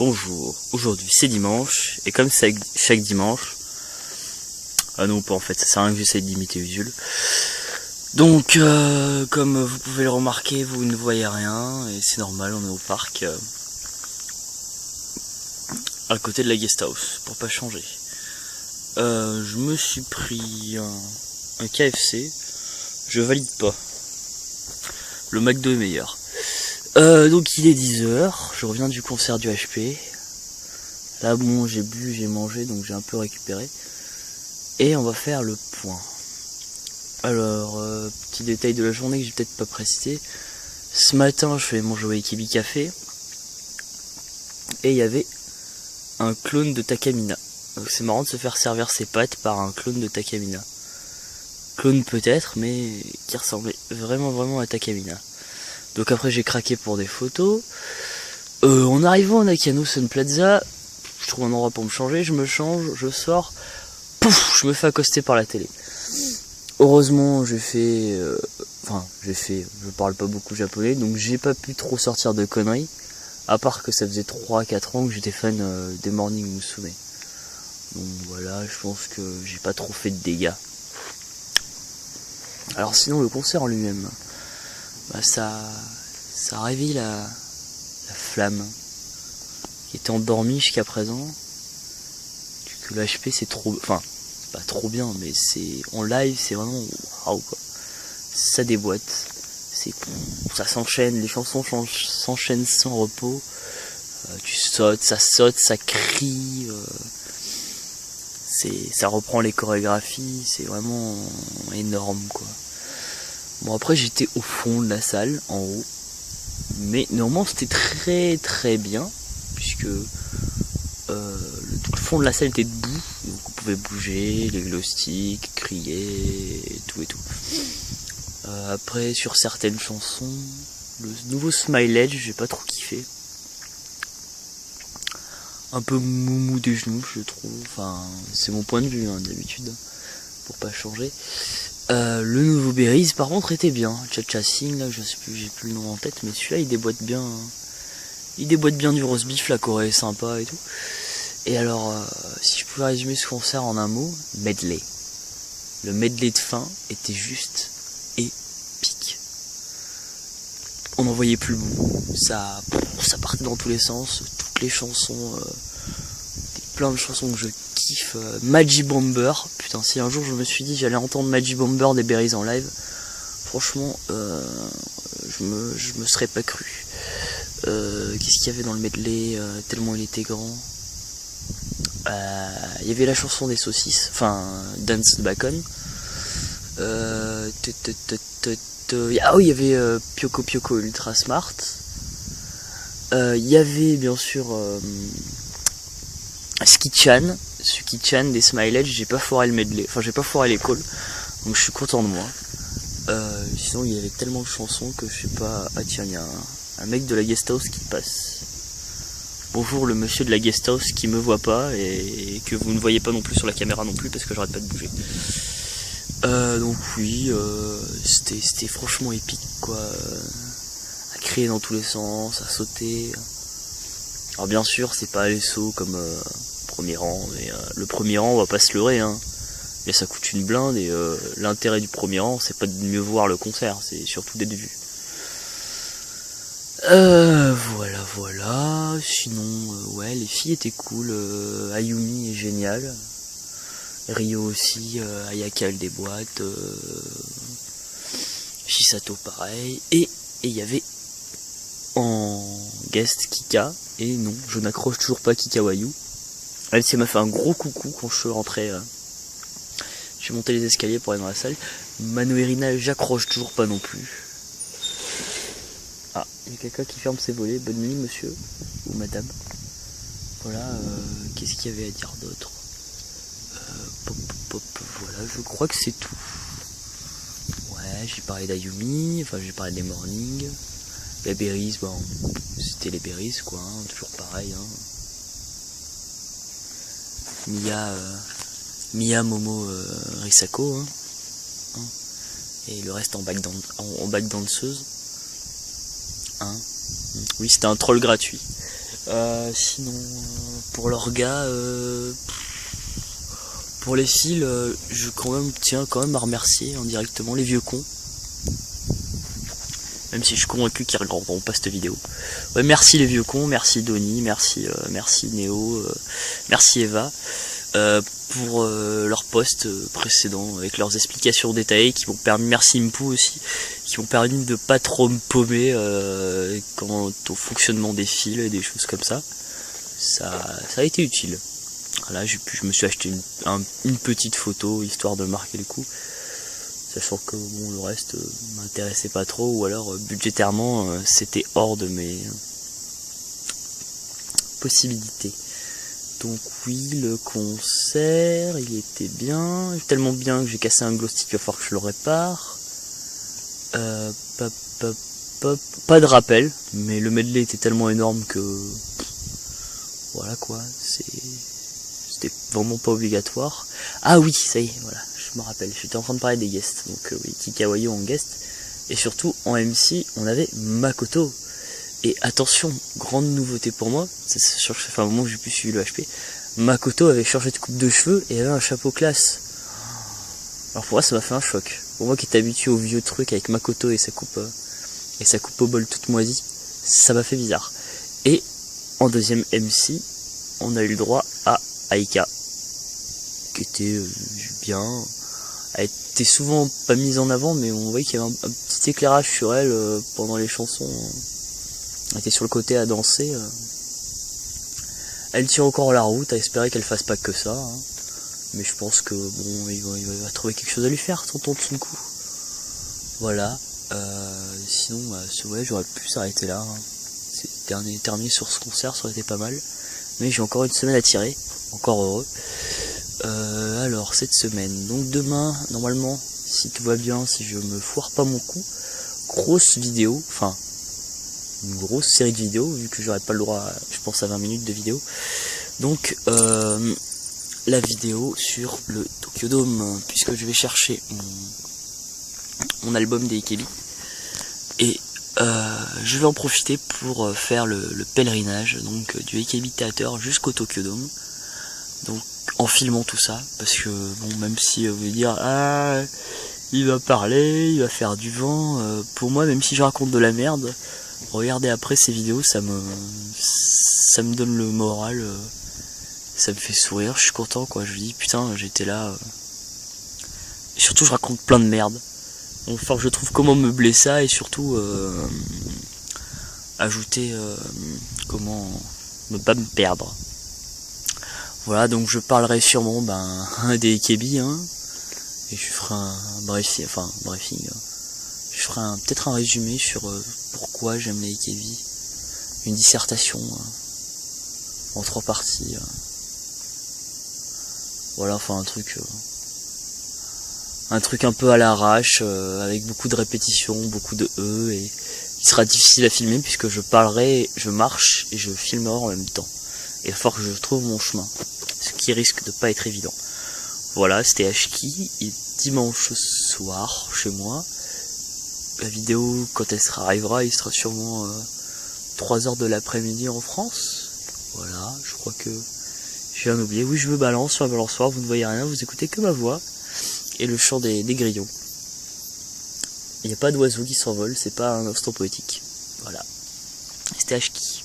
Bonjour, aujourd'hui c'est dimanche, et comme c'est chaque dimanche, ah non pas en fait, ça sert à rien que j'essaye d'imiter Usul. Donc comme vous pouvez le remarquer, vous ne voyez rien, et c'est normal, on est au parc, à côté de la guest house, pour pas changer. Je me suis pris un KFC, je valide pas, le McDo est meilleur. Donc il est 10h, je reviens du concert du HP. Là bon, j'ai bu, j'ai mangé, donc j'ai un peu récupéré. Et on va faire le point. Alors, petit détail de la journée que j'ai peut-être pas précisé. Ce matin, je fais manger au Wakibi Café. Et il y avait un clone de Takamina. Donc c'est marrant de se faire servir ses pâtes par un clone de Takamina. Clone peut-être, mais qui ressemblait vraiment à Takamina. Donc après j'ai craqué pour des photos. En arrivant à Nakano Sun Plaza, je trouve un endroit pour me changer, je me change, je sors, pouf, je me fais accoster par la télé. Heureusement je parle pas beaucoup japonais, donc j'ai pas pu trop sortir de conneries, à part que ça faisait 3-4 ans que j'étais fan des Morning Musume. Donc voilà, je pense que j'ai pas trop fait de dégâts. Alors sinon le concert en lui-même, ça réveille la flamme qui était endormie jusqu'à présent. Que l'HP c'est trop, enfin c'est pas trop bien, mais c'est en live c'est vraiment waouh quoi. Ça déboîte, ça s'enchaîne, les chansons s'enchaînent sans repos. Tu sautes, ça crie. Ça reprend les chorégraphies, c'est vraiment énorme quoi. Bon après j'étais au fond de la salle, en haut, mais néanmoins c'était très bien, puisque tout le fond de la salle était debout, donc on pouvait bouger, les glow sticks, crier, et tout. Après sur certaines chansons, le nouveau Smile Edge, j'ai pas trop kiffé. Un peu moumou des genoux je trouve, enfin c'est mon point de vue hein, d'habitude, pour pas changer. Le nouveau Berries par contre était bien. Cha-Cha Sing là, je sais plus, j'ai plus le nom en tête, mais celui-là il déboîte bien. Il déboîte bien du roast beef, la Corée est sympa et tout. Et alors, si je pouvais résumer ce concert en un mot, medley. Le medley de fin était juste épique. On n'en voyait plus le bout. Ça partait dans tous les sens, toutes les chansons, plein de chansons que je kiffe. Magi Bomber, putain, si un jour je me suis dit j'allais entendre Magi Bomber des Berries en live, franchement je me serais pas cru. Qu'est-ce qu'il y avait dans le medley, tellement il était grand. Il y avait la chanson des saucisses, enfin Dance the Bacon. Ah oui, il y avait Pyoko Ultra Smart. Il y avait bien sûr Suki-chan des Smile Edge. J'ai pas foiré le medley, enfin j'ai pas foiré les calls, donc je suis content de moi. Sinon il y avait tellement de chansons que je sais pas. Ah tiens, il y a un mec de la guest house qui passe. Bonjour le monsieur de la guest house qui me voit pas et que vous ne voyez pas non plus sur la caméra non plus parce que j'arrête pas de bouger. Donc oui, c'était franchement épique quoi. À crier dans tous les sens, à sauter. Alors bien sûr c'est pas les sauts comme premier rang, mais le premier rang on va pas se leurrer hein. Mais ça coûte une blinde et l'intérêt du premier rang c'est pas de mieux voir le concert, c'est surtout d'être vu. Voilà. Sinon, ouais, les filles étaient cool. Ayumi est génial. Rio aussi. Ayaka elle déboîte. Shisato pareil. Et il y avait en guest Kika. Et non, je n'accroche toujours pas Kikawayu. Elle m'a fait un gros coucou quand je suis rentré. Je suis monté les escaliers pour aller dans la salle. Manoerina, j'accroche toujours pas non plus. Ah, il y a quelqu'un qui ferme ses volets. Bonne nuit, monsieur ou madame. Voilà, qu'est-ce qu'il y avait à dire d'autre? Voilà, je crois que c'est tout. Ouais, j'ai parlé d'Ayumi, enfin j'ai parlé des Morning. Les Berries, bon, c'était les Berries, quoi, hein, toujours pareil. Hein. Mia, Momo, Risako. Hein. Et le reste en back danseuse. Hein. Oui, c'était un troll gratuit. Sinon, pour l'orga, pour les fils, je tiens quand même à remercier indirectement les vieux cons. Même si je suis convaincu qu'ils regarderont pas cette vidéo. Ouais, merci les vieux cons, merci Donny, merci Néo, merci Eva, pour leur post précédent avec leurs explications détaillées qui m'ont permis, merci Impou aussi, qui m'ont permis de pas trop me paumer quant au fonctionnement des fils et des choses comme ça. Ça a été utile. Là, je me suis acheté une petite photo histoire de marquer le coup. Sachant que bon, le reste m'intéressait pas trop, ou alors budgétairement c'était hors de mes possibilités. Donc oui, le concert, il était bien, tellement bien que j'ai cassé un glow stick, il va falloir que je le répare. Pas de rappel, mais le medley était tellement énorme que voilà quoi, c'était vraiment pas obligatoire. Ah oui, ça y est, voilà. Je me rappelle, j'étais en train de parler des guests, donc oui, Kikawayo en guest, et surtout en MC, on avait Makoto, et attention, grande nouveauté pour moi, ça fait un moment que j'ai plus suivi le HP, Makoto avait changé de coupe de cheveux et avait un chapeau classe. Alors pour moi ça m'a fait un choc, pour moi qui étais habitué au vieux truc avec Makoto et sa coupe au bol toute moisie, ça m'a fait bizarre. Et en deuxième MC, on a eu le droit à Aika, qui était bien. Elle était souvent pas mise en avant, mais on voyait qu'il y avait un petit éclairage sur elle pendant les chansons. Elle était sur le côté à danser. Elle tient encore la route, à espérer qu'elle fasse pas que ça. Hein. Mais je pense que bon, il va trouver quelque chose à lui faire, tonton Tsunku. Voilà. Sinon, ouais, j'aurais pu s'arrêter là. Hein. Terminer sur ce concert, ça aurait été pas mal. Mais j'ai encore une semaine à tirer. Encore heureux. Alors cette semaine, donc demain normalement, si tout va bien, si je me foire pas mon coup, grosse vidéo, enfin une grosse série de vidéos, vu que j'aurais pas le droit à, je pense à 20 minutes de vidéo. Donc la vidéo sur le Tokyo Dome, puisque je vais chercher mon album des AKB et je vais en profiter pour faire le pèlerinage donc du AKB Theater jusqu'au Tokyo Dome. Donc en filmant tout ça, parce que bon, même si vous allez dire ah il va parler, il va faire du vent, pour moi même si je raconte de la merde, regardez après ces vidéos, ça me donne le moral, ça me fait sourire, je suis content quoi, je me dis putain j'étais là, et surtout je raconte plein de merde, donc faut que je trouve comment meubler ça et surtout ajouter comment ne pas me perdre. Voilà, donc je parlerai sûrement des AKB, hein, et je ferai un briefing, je ferai peut-être un résumé sur pourquoi j'aime les AKB, une dissertation en 3 parties, voilà, enfin un truc un peu à l'arrache, avec beaucoup de répétitions, beaucoup de et il sera difficile à filmer puisque je parlerai, je marche et je filmerai en même temps. Et il va falloir que je trouve mon chemin, ce qui risque de pas être évident. Voilà, c'était Ashki, et dimanche soir chez moi. La vidéo, quand elle arrivera, il sera sûrement 3h de l'après-midi en France. Voilà, je crois que je viens d'oublier. Oui, je me balance sur la balançoire, vous ne voyez rien, vous écoutez que ma voix et le chant des grillons. Il n'y a pas d'oiseau qui s'envole, c'est pas un instant poétique. Voilà, c'était Ashki.